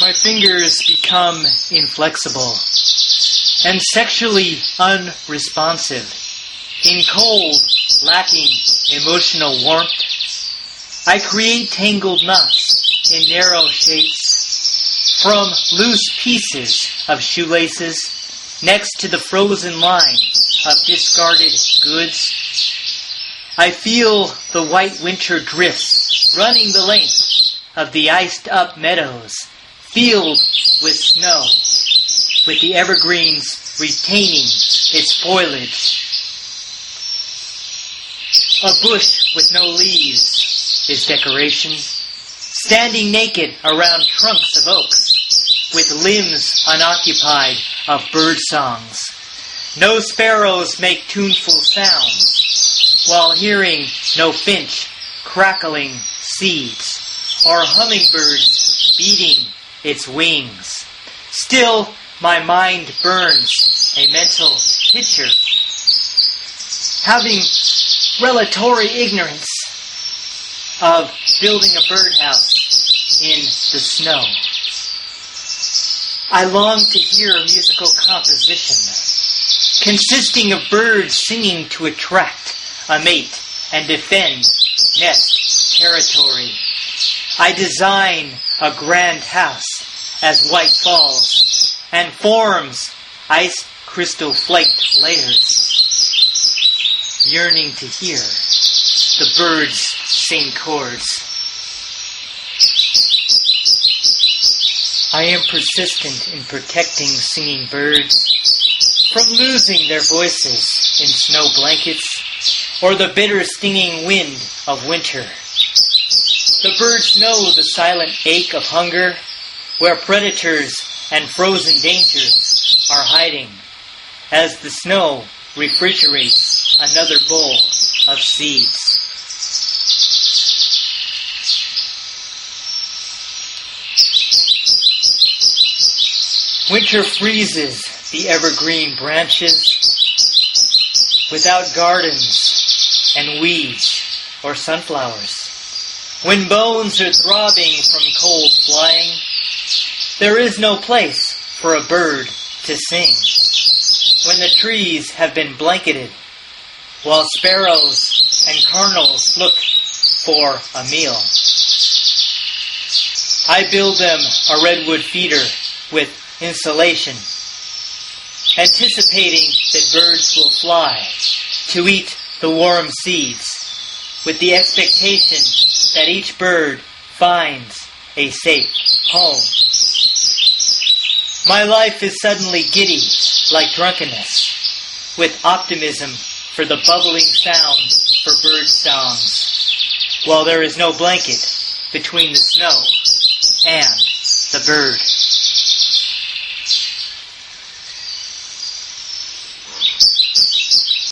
My fingers become inflexible and sexually unresponsive. In cold, lacking emotional warmth, I create tangled knots in narrow shapes from loose pieces of shoelaces next to the frozen line of discarded goods. I feel the white winter drifts running the length of the iced-up meadows, filled with snow, with the evergreens retaining its foliage. A bush with no leaves is decoration, standing naked around trunks of oaks, with limbs unoccupied of bird songs. No sparrows make tuneful sounds, while hearing no finch crackling seeds, or hummingbirds beating its wings. Still, my mind burns a mental picture, having relatory ignorance of building a birdhouse in the snow. I long to hear a musical composition consisting of birds singing to attract a mate and defend nest territory. I design a grand house as white falls and forms ice crystal flaked layers, yearning to hear the birds sing chords. I am persistent in protecting singing birds from losing their voices in snow blankets or the bitter stinging wind of winter. The birds know the silent ache of hunger, where predators and frozen dangers are hiding, as the snow refrigerates another bowl of seeds. Winter freezes the evergreen branches without gardens and weeds or sunflowers. When bones are throbbing from cold flying, there is no place for a bird to sing. When the trees have been blanketed, while sparrows and cardinals look for a meal, I build them a redwood feeder with insulation, anticipating that birds will fly to eat the warm seeds, with the expectation that each bird finds a safe home. My life is suddenly giddy like drunkenness, with optimism for the bubbling sound for bird songs, while there is no blanket between the snow and the bird.